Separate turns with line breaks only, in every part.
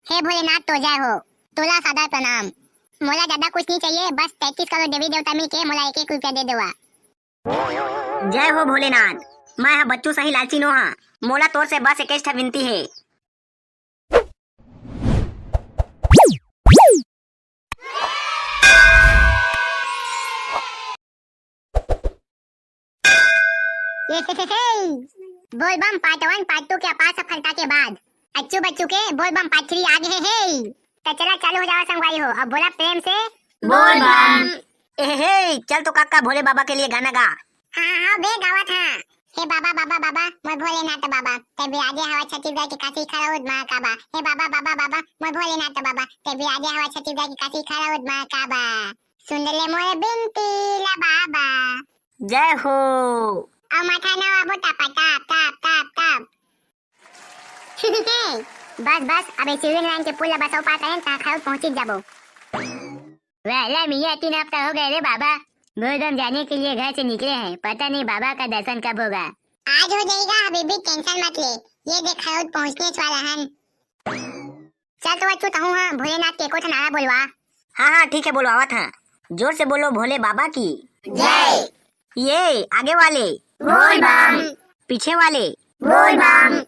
हे भोलेनाथ तो जय हो। तोला सादा प्रणाम। मोला ज्यादा कुछ नहीं चाहिए, बस 33 करोड़ देवी देवता मिल के मोला 1-1 रुपया दे देवा।
जय हो भोलेनाथ। मैं हा बच्चू सही लालची नो हा। मोला तोर से बस एक विनती है।
बोल बम पार्ट 1 पार्ट 2 के अपार सफलता के बाद अच्छू बच्चू के बोल बम पार्ट 3 आगे है। तो चला चालू हो जावा संगवारी हो। अब बोला प्रेम से
बोल बम। ए चल तो काका भोले बाबा के लिए गाना गा।
हाँ बे गावा था। हे बाबा बाबा बाबा मैं भोलेनाथ बाबा ते आगे हवा छत्तीसगढ़ की काशी खड़ा उद महाकाबा। हे बाबा बाबा बाबा मैं भोलेनाथ बाबा ते आगे हवा छत्तीसगढ़ की काशी खड़ा उद महाकाबा। सुन ले मोरे बिनती ला बाबा।
जय हो।
अब माथा ना आबो टापा टाप टाप टाप टाप। बस बस अबे सिविल लाइन के पुल बसो पास आए ता खड़ा पहुंच जाबो। वेला मियां 3 हफ्ता हो गए रे बाबा। बोलबम जाने के लिए घर से निकले हैं, पता नहीं बाबा का दर्शन कब होगा। आज हो जाएगा, अभी भी टेंशन मत ले। ये देख खरोद पहुंचने वाला है। चल तो अच्छू कहूं हां भोलेनाथ के को नारा बोलवा।
हाँ ठीक है बोलो आवत है। जोर से बोलो भोले बाबा की
जय।
ये आगे वाले
बोल बम।
पीछे वाले
बोल बम।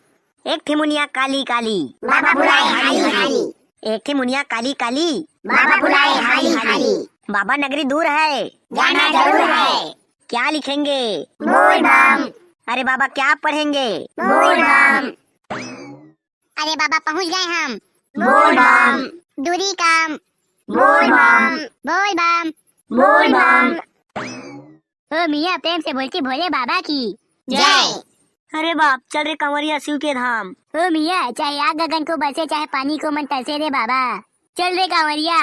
एक थी मुनिया काली काली
बाबा बुलाए हाली हाली।
एक थी मुनिया काली काली
बाबा बुलाए हाली हाली।
बाबा नगरी दूर है,
जाना जरूर है।
क्या लिखेंगे?
बोल बम।
अरे बाबा क्या पढ़ेंगे?
बोल बम। अरे बाबा पहुंच गए हम। बोल बम। दूरी कम। बोल बम। बोल बम। बोल बम।
ओ मियां प्रेम से बोलती भोले बाबा की
जय।
अरे बाप चल रे कंवरिया शिव के धाम।
ओ मियां चाहे आग गगन को बरसे चाहे पानी को मन तरसे रे बाबा। चल रे कांवरिया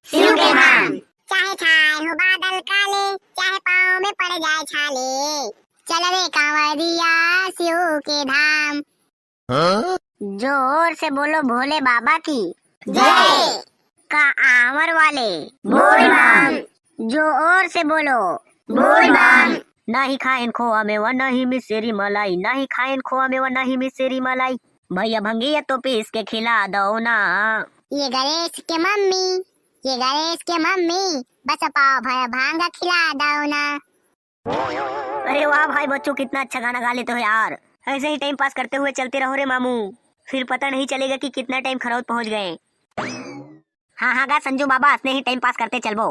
शिव के धाम। चाहे छाए हो बादल काले, चाहे पाँव में पड़ जाए छाले, चल रे कांवरिया शिव के धाम।
जोर से बोलो भोले बाबा की
जय।
का आवर वाले
बोल बम।
जोर से बोलो
बोल बम।
नहीं खाएन खोआ में व नहीं मिसेरी मलाई, नहीं खाएन खोआ में व नहीं मिसेरी मलाई। भैया भंगिया तो पीस के खिला दो ना।
ये गणेश के मम्मी, ये गणेश के मम्मी, बस पाव भर भांग खिला दो ना।
अरे वाह भाई बच्चों कितना अच्छा गाना गा लेते हो यार। ऐसे ही टाइम पास करते हुए चलते रहो रे मामू, फिर पता नहीं चलेगा कि कितना टाइम खरौद पहुंच गए। हाँ गा संजू बाबा अपने ही टाइम पास करते चलबो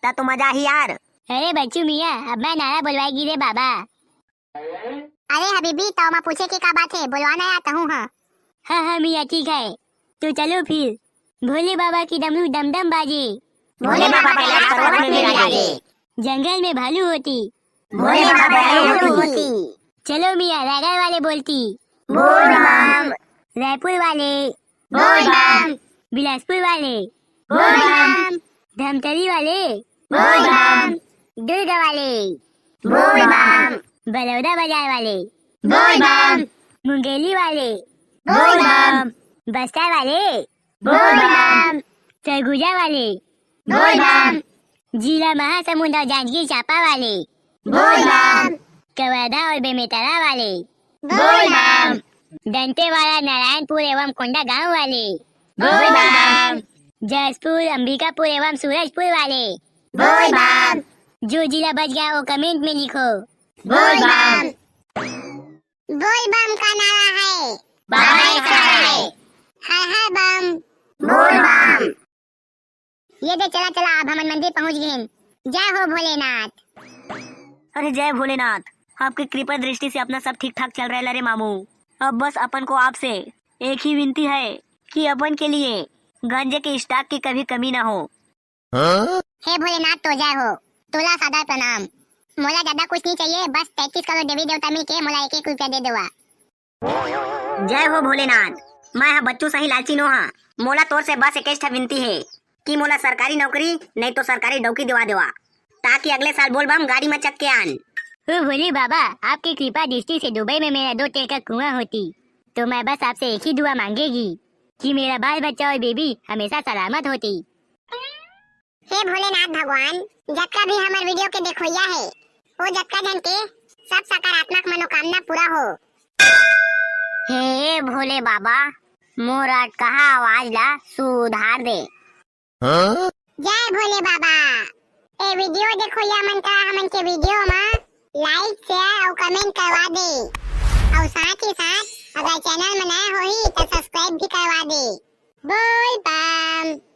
ता तो मजा ही यार।
अरे बच्चू मियां अब मैं नारा बुलवाएगी रे बाबा। अरे हबीबी तो मैं पूछे की का बात है, बुलवाना आता हूँ। हाँ मियां ठीक है, तो चलो फिर। भोले बाबा की डमरू डम डम बाजे,
भोले बाबा के लाल पर्वत में विराजे,
जंगल में भालू होती,
भोले बाबा भालू होती।
चलो मियां रागर वाले बोलती।
बोल बम।
रायपुर वाले
बोल बम।
बिलासपुर वाले
बोल बम।
धमतरी वाले
बोल बम।
दुर्ग वाले
बोल बम।
बलौदा बाजार वाले
बोल बम।
मुंगेली वाले
बोल बम।
बस्तर वाले
बोल बम।
सरगुजा वाले
बोल बम।
जिला महासमुंद और जांजगीर चांपा वाले
बोल बम।
कवर्धा और बेमेतरा वाले
बोल बम।
दंतेवाड़ा नारायणपुर एवं कोंडा गांव वाले
बोल बम।
जसपुर अंबिकापुर एवं सूरजपुर वाले
बोल बम।
जो जिला बच गया वो कमेंट में लिखो।
बोल बम।
बोल बम का नारा है,
बाबा एक सहारा है।
हर बम।
बोल बम।
ये दे चला चला अब हम मंदिर पहुंच गए। जय हो भोलेनाथ।
अरे जय भोलेनाथ। आपकी कृपा दृष्टि से अपना सब ठीक ठाक चल रहा है रे मामू। अब बस अपन को आपसे एक ही विनती है कि अपन के लिए गांजे के स्टॉक की कभी कमी ना हो।
हे भोलेनाथ तो जय हो। तोला सादा प्रणाम। मोला ज्यादा कुछ नहीं चाहिए, बस 33 करोड़ देवी देवता मिल के मोला 1-1 रुपया दे देवा।
जय हो भोलेनाथ। मैं हा बच्चू सही लालची नो हा। मोला तोर से बस एक विनती है कि मोला सरकारी नौकरी नहीं तो सरकारी डौकी दिवा देवा, ताकि अगले साल बोल बम गाड़ी में चक के आन।
ओ भोले बाबा आपकी कृपा दृष्टि से दुबई में मेरा 2 टेल का कुआं होती तो मैं बस आपसे एक ही दुआ मांगेगी कि मेरा बाल बच्चा और बेबी हमेशा सलामत होती। हे भोलेनाथ भगवान, जब भी हमारे वीडियो के देखोइया है वो जब जन के सब सकारात्मक मनोकामना पूरा हो।
हे भोले बाबा मोराट कहा आवाज ला सुधार दे।
जय भोले बाबा। ए वीडियो देखो या मन का हमन के वीडियो में लाइक शेयर और कमेंट करवा दे और साथ ही साथ अगर चैनल में नया होही तो सब्सक्राइब भी करवा दे। बोल बम।